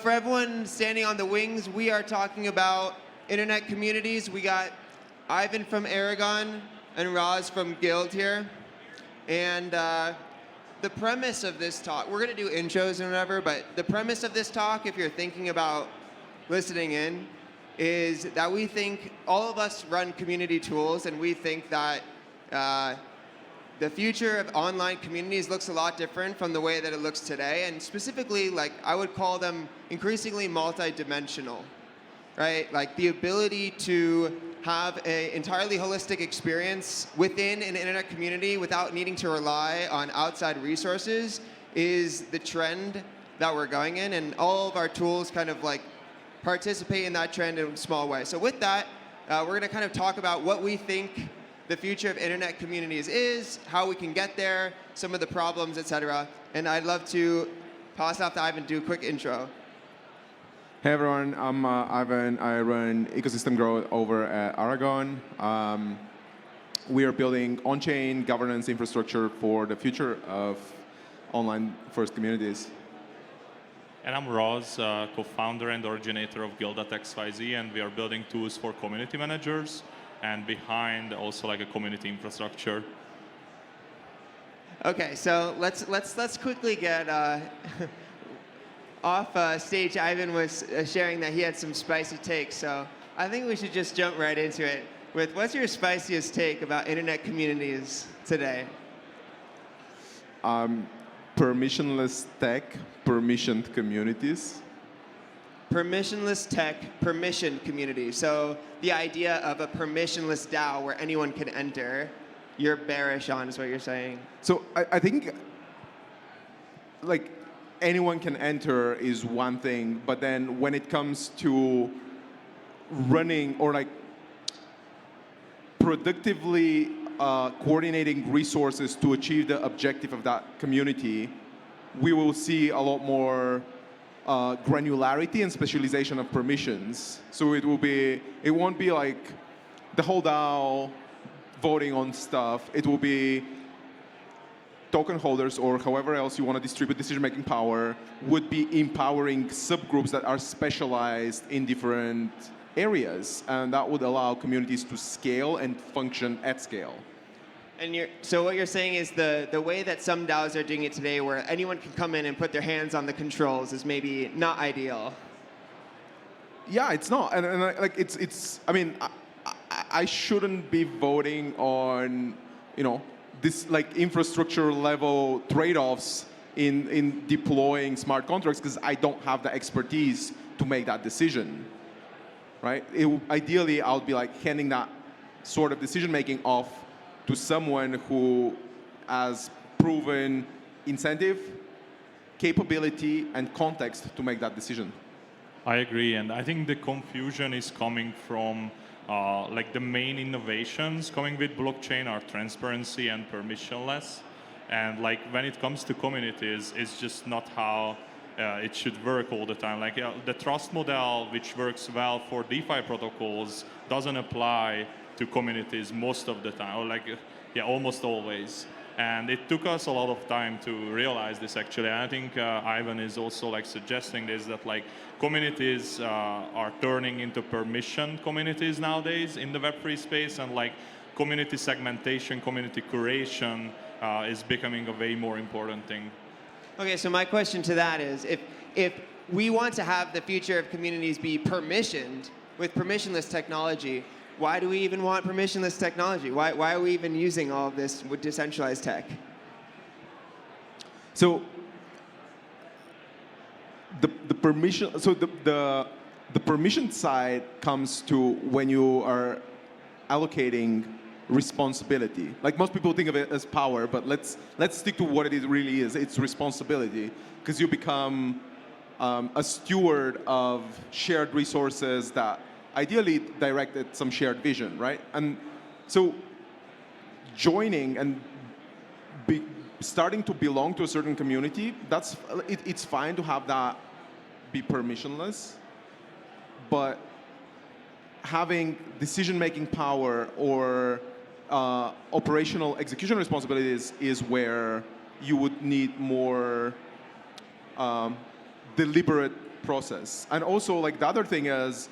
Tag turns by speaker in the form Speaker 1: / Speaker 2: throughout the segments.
Speaker 1: For everyone standing on the wings, we are talking about internet communities. We got Ivan from Aragon and Roz from Guild here. And the premise of this talk, we're going to do intros and whatever, but the premise of this talk, if you're thinking about listening in, is that we think all of us run community tools, and we think that the future of online communities looks a lot different from the way that it looks today. And specifically, like, I would call them increasingly multi-dimensional, right? Like the ability to have an entirely holistic experience within an internet community without needing to rely on outside resources is the trend that we're going in. And all of our tools kind of like participate in that trend in a small way. So with that, we're going to kind of talk about what we think the future of internet communities is, how we can get there, some of the problems, etc. And I'd love to pass off to Ivan to do a quick intro.
Speaker 2: Hey everyone, I'm Ivan. I run ecosystem growth over at Aragon. We are building on-chain governance infrastructure for the future of online-first communities.
Speaker 3: And I'm Roz, co-founder and originator of Guild.xyz, and we are building tools for community managers, and behind also like a community infrastructure.
Speaker 1: Okay, so let's quickly get off stage. Ivan was sharing that he had some spicy takes, so I think we should just jump right into it with what's your spiciest take about internet communities today?
Speaker 2: Permissionless tech, permissioned communities.
Speaker 1: Permissionless tech, permissioned community. So the idea of a permissionless DAO where anyone can enter, you're bearish on, is what you're saying.
Speaker 2: So I think like anyone can enter is one thing, but then when it comes to running or like productively coordinating resources to achieve the objective of that community, we will see a lot more granularity and specialization of permissions. So it won't be like the whole DAO voting on stuff. It will be token holders or however else you want to distribute decision-making power would be empowering subgroups that are specialized in different areas. And that would allow communities to scale and function at scale.
Speaker 1: And so what you're saying is the way that some DAOs are doing it today, where anyone can come in and put their hands on the controls, is maybe not ideal.
Speaker 2: Yeah, it's not, and like it's. I mean, I shouldn't be voting on, this like infrastructure level trade-offs in deploying smart contracts because I don't have the expertise to make that decision, right? Ideally, I would be like handing that sort of decision-making off to someone who has proven incentive, capability, and context to make that decision.
Speaker 3: I agree, and I think the confusion is coming from like the main innovations coming with blockchain are transparency and permissionless. And like when it comes to communities, it's just not how it should work all the time. Like the trust model, which works well for DeFi protocols, doesn't apply to communities most of the time, or like, yeah, almost always. And it took us a lot of time to realize this actually. And I think Ivan is also like suggesting this, that like communities are turning into permission communities nowadays in the Web3 space, and like community segmentation, community curation is becoming a way more important thing.
Speaker 1: Okay, so my question to that is, if we want to have the future of communities be permissioned with permissionless technology, why do we even want permissionless technology? Why are we even using all of this with decentralized tech?
Speaker 2: So the permission. So the permission side comes to when you are allocating responsibility. Like most people think of it as power, but let's stick to what it really is. It's responsibility, because you become a steward of shared resources that ideally direct at some shared vision, right? And so joining and starting to belong to a certain community, it's fine to have that be permissionless, but having decision-making power or operational execution responsibilities is where you would need more deliberate process. And also, like, the other thing is,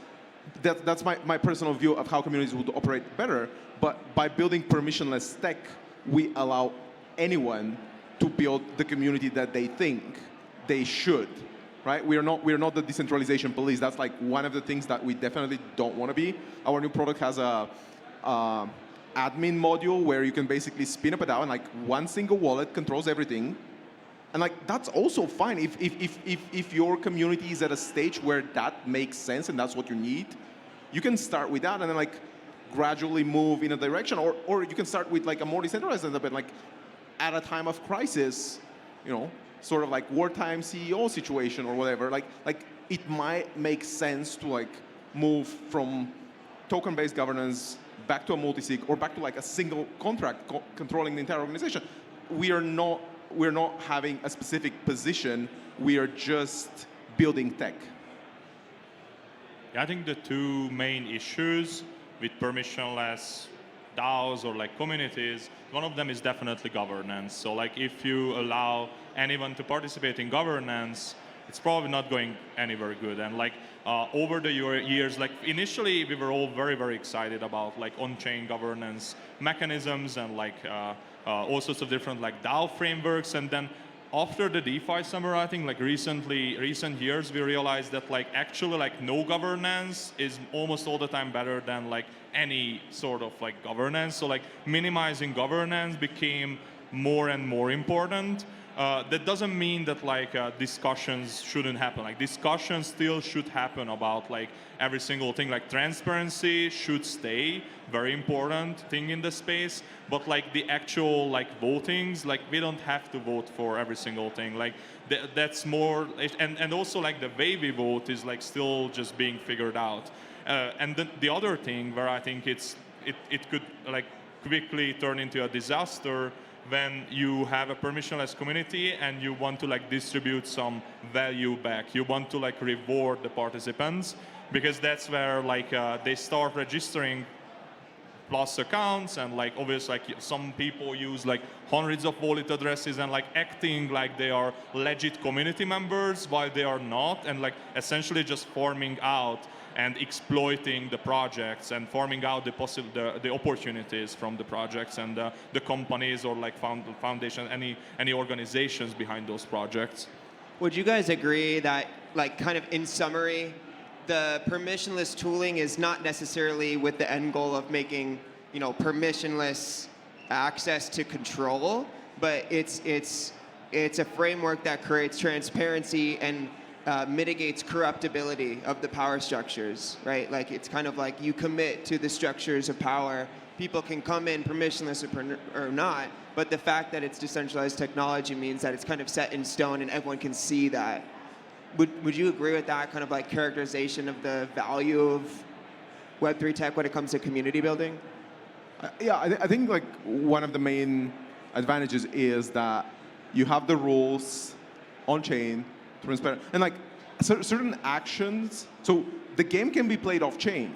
Speaker 2: that's my personal view of how communities would operate better. But by building permissionless tech, we allow anyone to build the community that they think they should, right? We are not the decentralization police. That's like one of the things that we definitely don't want to be. Our new product has a admin module where you can basically spin up a DAO and like one single wallet controls everything. And like that's also fine if your community is at a stage where that makes sense and that's what you need. You can start with that and then like gradually move in a direction, or you can start with like a more decentralized setup and like at a time of crisis, you know, sort of like wartime CEO situation or whatever. Like it might make sense to like move from token-based governance back to a multi-sig or back to like a single contract controlling the entire organization. We're not having a specific position. We are just building tech.
Speaker 3: Yeah, I think the two main issues with permissionless DAOs or like communities, one of them is definitely governance. So like if you allow anyone to participate in governance, it's probably not going anywhere good. And like over the years, like initially we were all very, very excited about like on-chain governance mechanisms and like all sorts of different like DAO frameworks. And then after the DeFi summer, I think like recent years, we realized that like actually like no governance is almost all the time better than like any sort of like governance. So like minimizing governance became more and more important. That doesn't mean that like discussions shouldn't happen. Like discussions still should happen about like every single thing. Like transparency should stay very important thing in the space. But like the actual like votings, like we don't have to vote for every single thing. Like that's more, and also like the way we vote is like still just being figured out. And the other thing where I think it could like quickly turn into a disaster when you have a permissionless community and you want to like distribute some value back. You want to like reward the participants, because that's where like they start registering Plus accounts, and like obviously like some people use like hundreds of wallet addresses and like acting like they are legit community members while they are not, and like essentially just farming out and exploiting the projects and farming out the opportunities from the projects and the companies or like foundation, any organizations behind those projects.
Speaker 1: Would you guys agree that, like, kind of in summary, the permissionless tooling is not necessarily with the end goal of making, you know, permissionless access to control, but it's a framework that creates transparency and mitigates corruptibility of the power structures, right? Like it's kind of like you commit to the structures of power. People can come in permissionless or not, but the fact that it's decentralized technology means that it's kind of set in stone and everyone can see that. Would you agree with that kind of like characterization of the value of Web3 tech when it comes to community building?
Speaker 2: Yeah, I think like one of the main advantages is that you have the rules on-chain, transparent, and like certain actions. So the game can be played off-chain.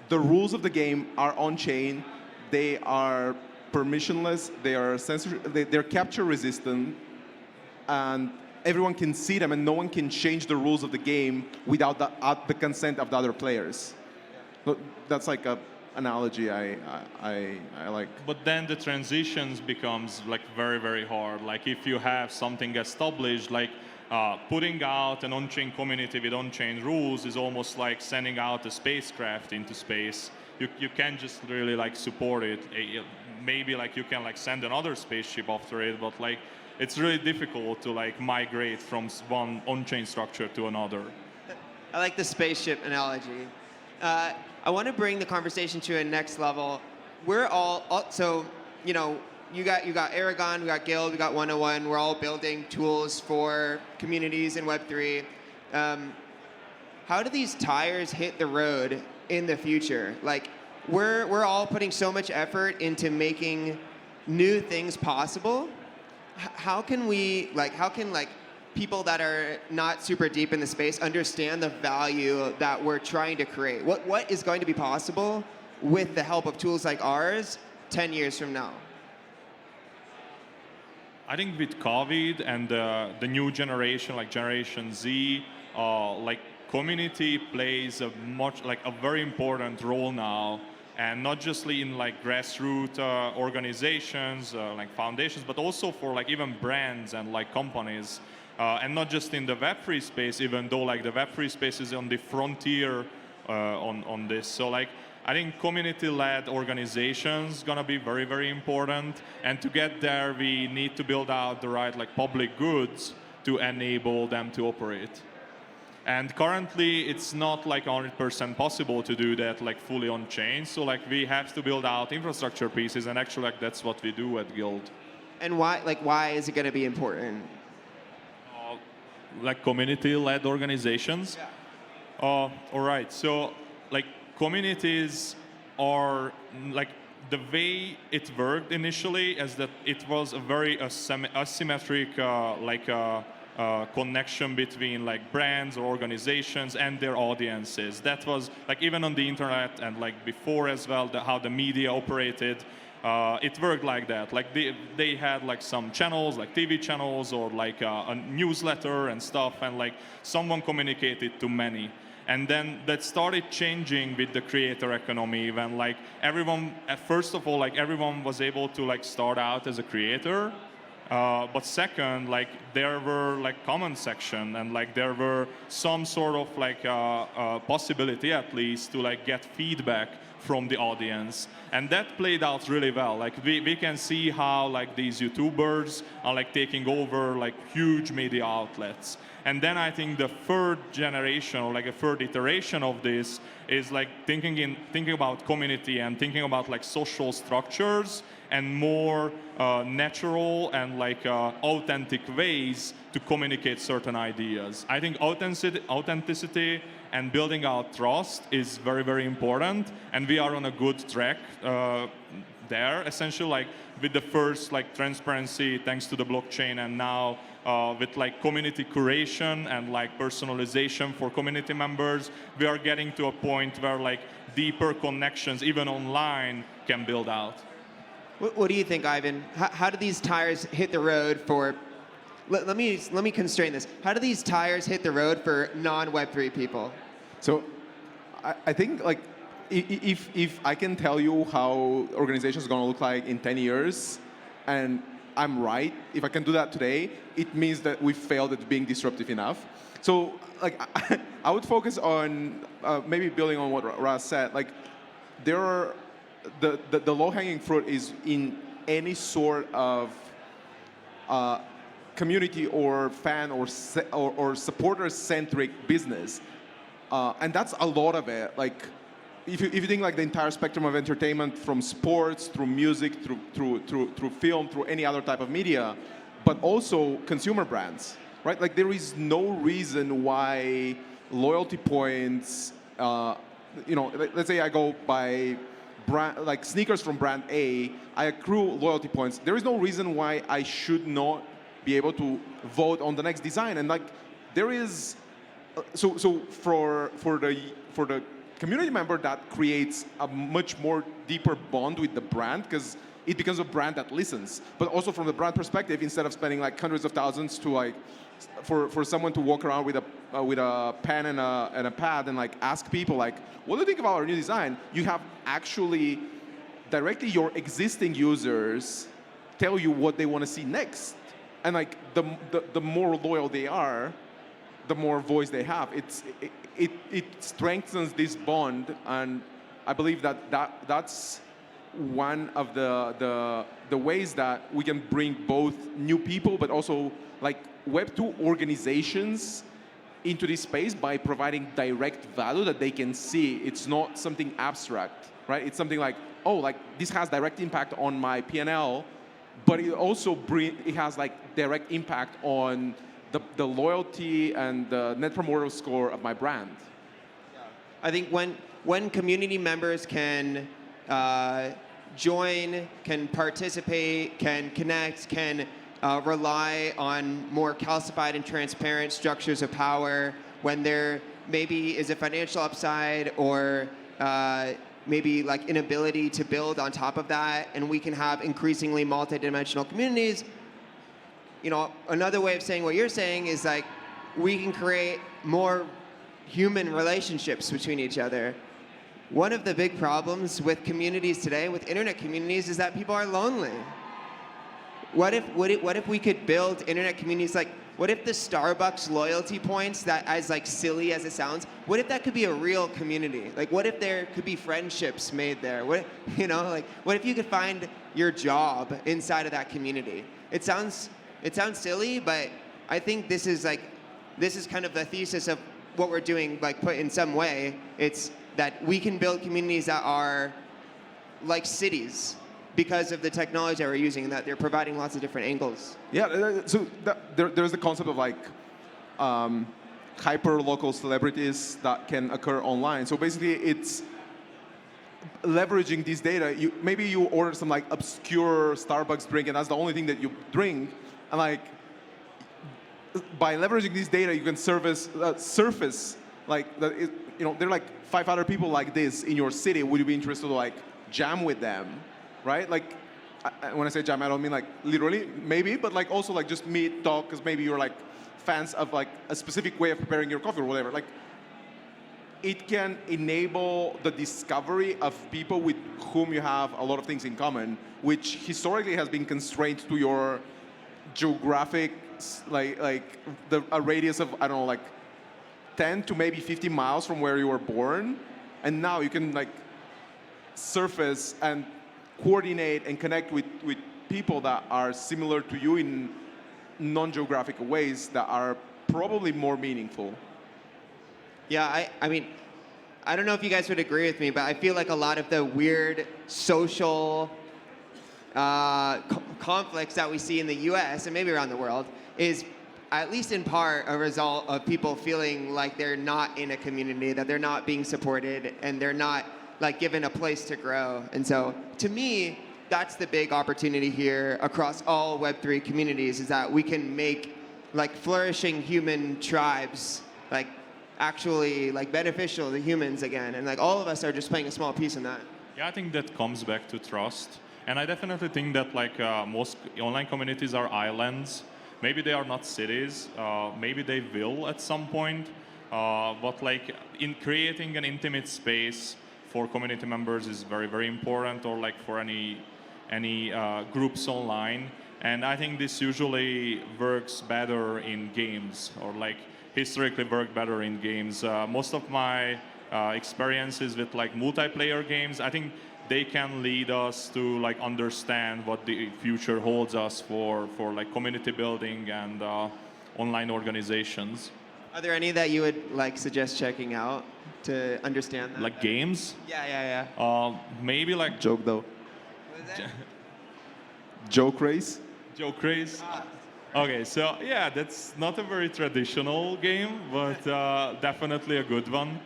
Speaker 2: The rules of the game are on-chain. They are permissionless. They are they're capture resistant, and everyone can see them, and no one can change the rules of the game without the consent of the other players. So that's like a analogy I like.
Speaker 3: But then the transitions becomes like very, very hard. Like if you have something established, like putting out an on-chain community with on-chain rules is almost like sending out a spacecraft into space. You can't just really like support it. Maybe like you can like send another spaceship after it, but like it's really difficult to like migrate from one on-chain structure to another.
Speaker 1: I like the spaceship analogy. I want to bring the conversation to a next level. We're all so, you know, you got Aragon, we got Guild, we got 101. We're all building tools for communities in Web3. How do these tires hit the road in the future? Like, we're all putting so much effort into making new things possible. How can people that are not super deep in the space understand the value that we're trying to create? What is going to be possible with the help of tools like ours 10 years from now?
Speaker 3: I think with COVID and the new generation, like Generation Z, like community plays a very important role now, and not just in like grassroots organizations, like foundations, but also for like even brands and like companies, and not just in the Web3 space, even though like the Web3 space is on the frontier on this. So like I think community-led organizations gonna be very, very important, and to get there, we need to build out the right like public goods to enable them to operate. And currently, it's not like 100% possible to do that like fully on chain. So like we have to build out infrastructure pieces, and actually like that's what we do at Guild.
Speaker 1: And why is it going to be important?
Speaker 3: Like community-led organizations.
Speaker 1: Yeah.
Speaker 3: All right. So like communities are like the way it worked initially is that it was a very asymmetric connection between like brands or organizations and their audiences. That was like even on the internet and like before as well, how the media operated. It worked like that. Like they had like some channels, like TV channels or like a newsletter and stuff, and like someone communicated to many. And then that started changing with the creator economy when like everyone, first of all, like everyone was able to like start out as a creator. But second, like there were like comment section and like there were some sort of like possibility at least to like get feedback from the audience, and that played out really well. Like we can see how like these YouTubers are like taking over like huge media outlets. And then I think the third generation or like a third iteration of this is like thinking about community and thinking about like social structures and more natural and like authentic ways to communicate certain ideas. I think authenticity and building out trust is very, very important, and we are on a good track there. Essentially, like with the first like transparency thanks to the blockchain, and now with like community curation and like personalization for community members, we are getting to a point where like deeper connections, even online, can build out.
Speaker 1: What do you think, Ivan? How do these tires hit the road for? Let me constrain this. How do these tires hit the road for non-Web3 people?
Speaker 2: So, I think like if I can tell you how organizations are going to look like in 10 years, and I'm right, if I can do that today, it means that we failed at being disruptive enough. So, like I would focus on maybe building on what Raz said. Like there are the low-hanging fruit is in any sort of community or fan or supporter-centric business, and that's a lot of it. Like, if you think like the entire spectrum of entertainment, from sports through music, through film, through any other type of media, but also consumer brands, right? Like there is no reason why loyalty points. Let's say I go by brand, like sneakers from brand A, I accrue loyalty points. There is no reason why I should not be able to vote on the next design. And like there is, so for the community member, that creates a much more deeper bond with the brand, because it becomes a brand that listens. But also from the brand perspective, instead of spending like hundreds of thousands to like for someone to walk around with a pen and a pad and like ask people like, what do you think about our new design? You have actually directly your existing users tell you what they want to see next, and like the more loyal they are, the more voice they have. It strengthens this bond, and I believe that's one of the ways that we can bring both new people, but also like Web2 organizations into this space by providing direct value that they can see. It's not something abstract, right? It's something like, oh, like this has direct impact on my P&L, but it also has like direct impact on the loyalty and the net promoter score of my brand.
Speaker 1: Yeah. I think when community members can join, can participate, can connect, can rely on more calcified and transparent structures of power, when there maybe is a financial upside or maybe like inability to build on top of that, and we can have increasingly multidimensional communities. You know, another way of saying what you're saying is like we can create more human relationships between each other. One of the big problems with communities today, with internet communities, is that people are lonely. What if we could build internet communities like, what if the Starbucks loyalty points, that as like silly as it sounds, what if that could be a real community? Like what if there could be friendships made there? What, what if you could find your job inside of that community? It sounds silly, but I think this is kind of the thesis of what we're doing, like put in some way. It's that we can build communities that are like cities, because of the technology that we're using, and that they're providing lots of different angles.
Speaker 2: Yeah, so there's the concept of like hyper-local celebrities that can occur online. So basically, it's leveraging this data. Maybe you order some like obscure Starbucks drink, and that's the only thing that you drink, and like by leveraging this data, you can surface like that. There are like 5 other people like this in your city. Would you be interested to like jam with them? Right? Like, when I say jam, I don't mean like literally, maybe, but like also like just meet, talk, because maybe you're like fans of like a specific way of preparing your coffee or whatever. Like, it can enable the discovery of people with whom you have a lot of things in common, which historically has been constrained to your geographic, a radius of, I don't know, like 10 to maybe 50 miles from where you were born. And now you can like surface and coordinate and connect with people that are similar to you in non-geographic ways that are probably more meaningful.
Speaker 1: Yeah, I mean, I don't know if you guys would agree with me, but I feel like a lot of the weird social conflicts that we see in the US and maybe around the world is at least in part a result of people feeling like they're not in a community, that they're not being supported, and they're not like given a place to grow. And so to me, that's the big opportunity here across all Web3 communities, is that we can make like flourishing human tribes like actually like beneficial to humans again. And like all of us are just playing a small piece in that.
Speaker 3: Yeah, I think that comes back to trust. And I definitely think that like most online communities are islands. Maybe they are not cities. Maybe they will at some point. But like in creating an intimate space for community members is very, very important, or like for any groups online. And I think this usually works better in games, or like historically worked better in games. Most of my experiences with like multiplayer games, I think they can lead us to like understand what the future holds us for like community building and online organizations.
Speaker 1: Are there any that you would like suggest checking out to understand that?
Speaker 3: Like games?
Speaker 1: Yeah.
Speaker 3: Maybe like
Speaker 2: Joke though.
Speaker 1: What is that?
Speaker 2: Joke race.
Speaker 3: Joke Race. Okay, so yeah, that's not a very traditional game, but definitely a good one.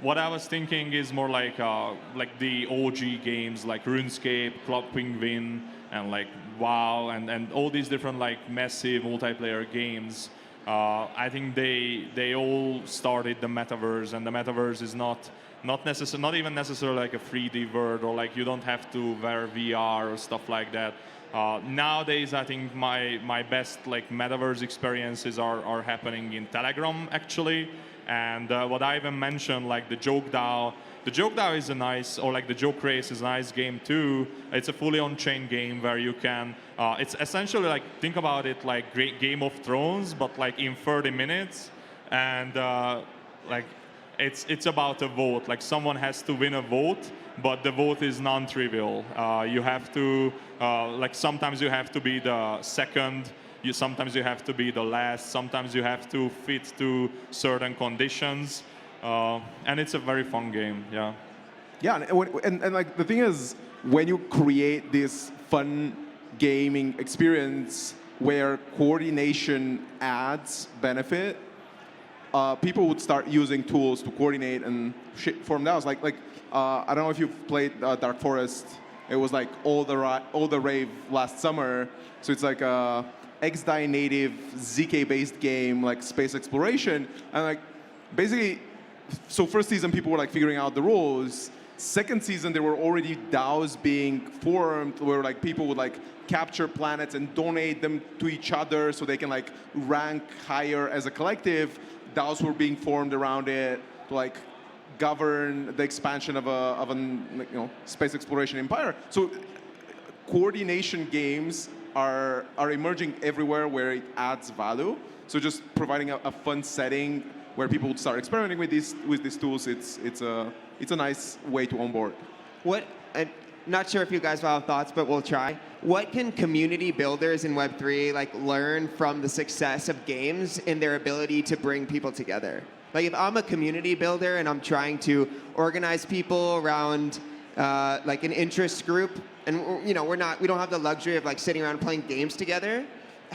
Speaker 3: What I was thinking is more like the OG games like RuneScape, Club Penguin, and like WoW, and all these different like massive multiplayer games. I think they all started the metaverse, and the metaverse is not even necessarily like a 3D world, or like you don't have to wear VR or stuff like that. Nowadays, I think my best like metaverse experiences are happening in Telegram actually, and what I even mentioned, like the Joke DAO. The Joke DAO is a nice, or like the Joke Race is a nice game too. It's a fully on-chain game where you can, it's essentially like, think about it like Game of Thrones, but like in 30 minutes. And like, it's about a vote. Like someone has to win a vote, but the vote is non-trivial. You have to, like sometimes you have to be the second, sometimes you have to be the last, sometimes you have to fit to certain conditions. And it's a very fun game, yeah.
Speaker 2: Yeah, and like the thing is, when you create this fun gaming experience where coordination adds benefit, people would start using tools to coordinate and form DAOs. Like I don't know if you've played Dark Forest. It was like all the rave last summer. So it's like a XDAI native ZK-based game, like space exploration, and like basically. So first season, people were like figuring out the rules, second season, there were already DAOs being formed where like people would like capture planets and donate them to each other so they can like rank higher as a collective. DAOs were being formed around it to like govern the expansion of an space exploration empire. So coordination games are emerging everywhere where it adds value. So just providing a fun setting where people would start experimenting with these tools, it's a nice way to onboard.
Speaker 1: I'm not sure if you guys will have thoughts, but we'll try. What can community builders in Web3 like learn from the success of games in their ability to bring people together? Like if I'm a community builder and I'm trying to organize people around like an interest group, and we don't have the luxury of like sitting around playing games together.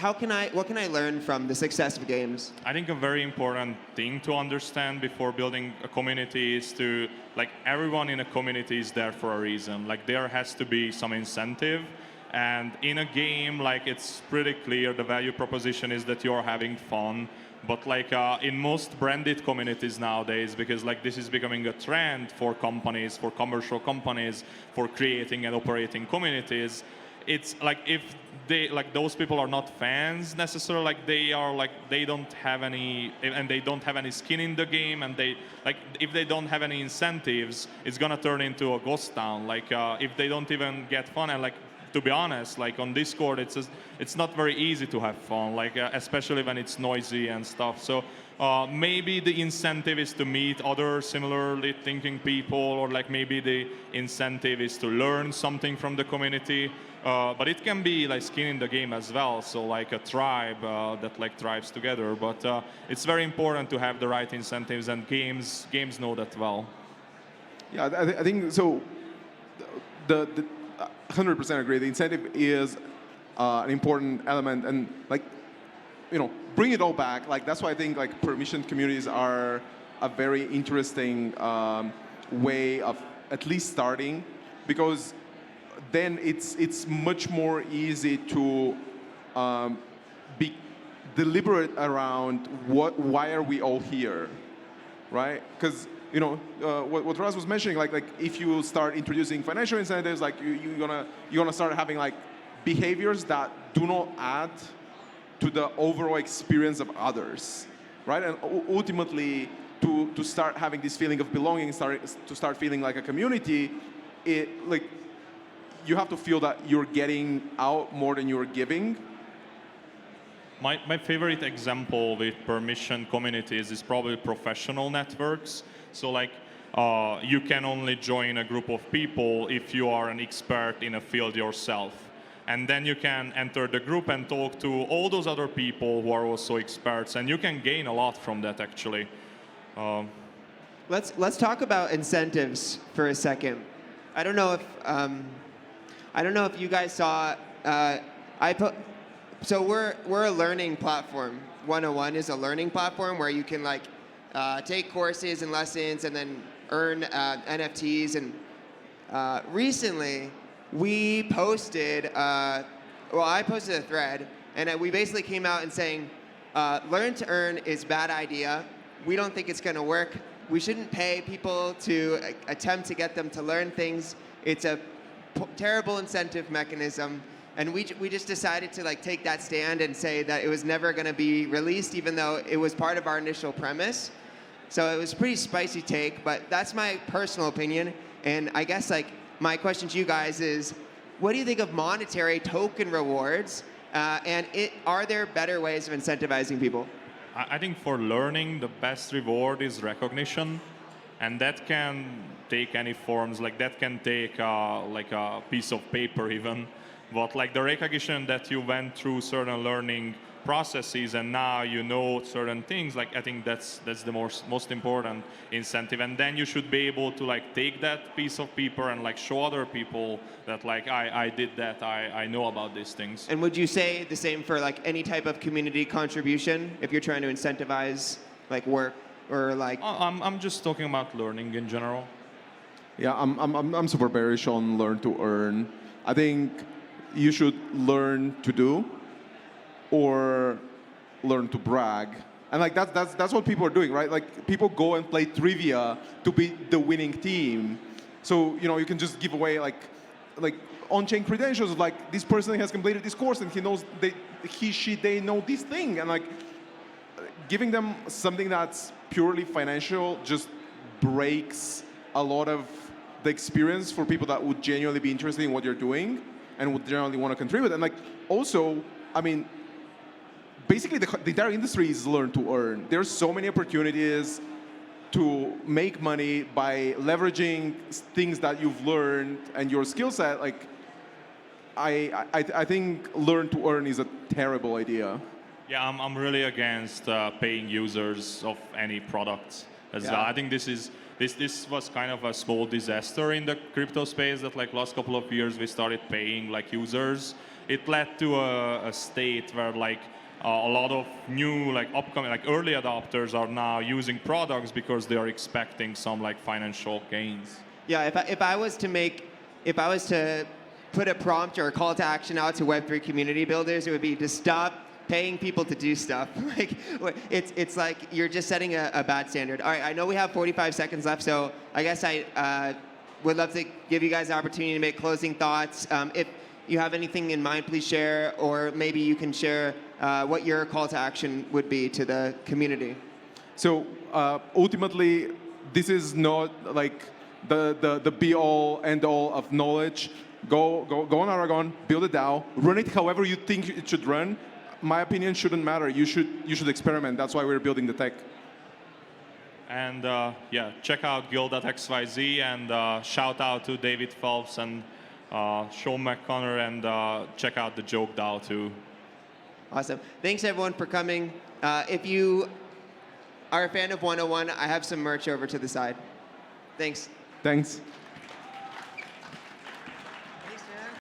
Speaker 1: What can I learn from the success of games?
Speaker 3: I think a very important thing to understand before building a community is to, like, everyone in a community is there for a reason. Like, there has to be some incentive. And in a game, like, it's pretty clear the value proposition is that you're having fun. But like in most branded communities nowadays, because like this is becoming a trend for companies, for commercial companies, for creating and operating communities, it's like if they like those people are not fans necessarily, like they don't have any, and they don't have any skin in the game, and they like if they don't have any incentives, it's gonna turn into a ghost town. Like if they don't even get fun, and like to be honest, like on Discord, it's not very easy to have fun, like especially when it's noisy and stuff. So maybe the incentive is to meet other similarly thinking people, or like maybe the incentive is to learn something from the community. But it can be like skin in the game as well. So like a tribe that like thrives together. But it's very important to have the right incentives, and games know that well.
Speaker 2: Yeah, I think so. The 100% agree. The incentive is an important element, and like, bring it all back. Like that's why I think like permissioned communities are a very interesting way of at least starting, because then it's much more easy to be deliberate around why are we all here, right? Because what Raz was mentioning, like if you start introducing financial incentives, like you're gonna start having like behaviors that do not add to the overall experience of others, right? And ultimately, to start having this feeling of belonging, to start feeling like a community, you have to feel that you're getting out more than you're giving.
Speaker 3: My favorite example with permission communities is probably professional networks. So like you can only join a group of people if you are an expert in a field yourself. And then you can enter the group and talk to all those other people who are also experts, and you can gain a lot from that actually.
Speaker 1: Let's talk about incentives for a second. I don't know if you guys saw. So we're a learning platform. 101 is a learning platform where you can like take courses and lessons and then earn NFTs. And recently we posted. I posted a thread, and we basically came out and saying, learn to earn is a bad idea. We don't think it's going to work. We shouldn't pay people to attempt to get them to learn things. It's a terrible incentive mechanism. And we just decided to like take that stand and say that it was never going to be released, even though it was part of our initial premise. So it was a pretty spicy take, but that's my personal opinion. And I guess like my question to you guys is, what do you think of monetary token rewards? And are there better ways of incentivizing people?
Speaker 3: I think for learning, the best reward is recognition. And that can take any forms. Like that can take like a piece of paper even. But like the recognition that you went through certain learning processes and now you know certain things, like I think that's the most important incentive. And then you should be able to like take that piece of paper and like show other people that like I did that, I know about these things.
Speaker 1: And would you say the same for like any type of community contribution if you're trying to incentivize like work or like?
Speaker 3: I'm just talking about learning in general.
Speaker 2: Yeah, I'm super bearish on learn to earn. I think you should learn to do or learn to brag. And like that's what people are doing, right? Like people go and play trivia to be the winning team. So you can just give away like on-chain credentials. Like this person has completed this course and he knows they know this thing, and like giving them something that's purely financial just breaks a lot of the experience for people that would genuinely be interested in what you're doing and would generally want to contribute. And like also, I mean, basically the entire industry is learn to earn. There's so many opportunities to make money by leveraging things that you've learned and your skill set. Like I think learn to earn is a terrible idea.
Speaker 3: Yeah, I'm really against paying users of any products. I think this was kind of a small disaster in the crypto space that like last couple of years we started paying like users. It led to a state where like a lot of new like upcoming like early adopters are now using products because they are expecting some like financial gains.
Speaker 1: Yeah, if I was to put a prompt or a call to action out to Web3 community builders, it would be to stop paying people to do stuff. Like it's like you're just setting a bad standard. All right, I know we have 45 seconds left, so I guess I would love to give you guys the opportunity to make closing thoughts. If you have anything in mind, please share, or maybe you can share what your call to action would be to the community.
Speaker 2: So ultimately, this is not like the be-all, end-all of knowledge. Go on Aragon, build a DAO, run it however you think it should run. My opinion shouldn't matter. You should experiment. That's why we're building the tech.
Speaker 3: And yeah, check out Guild.xyz and shout out to David Phelps and Sean McConnor, and check out the Joke DAO too.
Speaker 1: Awesome. Thanks everyone for coming. If you are a fan of 101, I have some merch over to the side. Thanks.
Speaker 2: Thanks.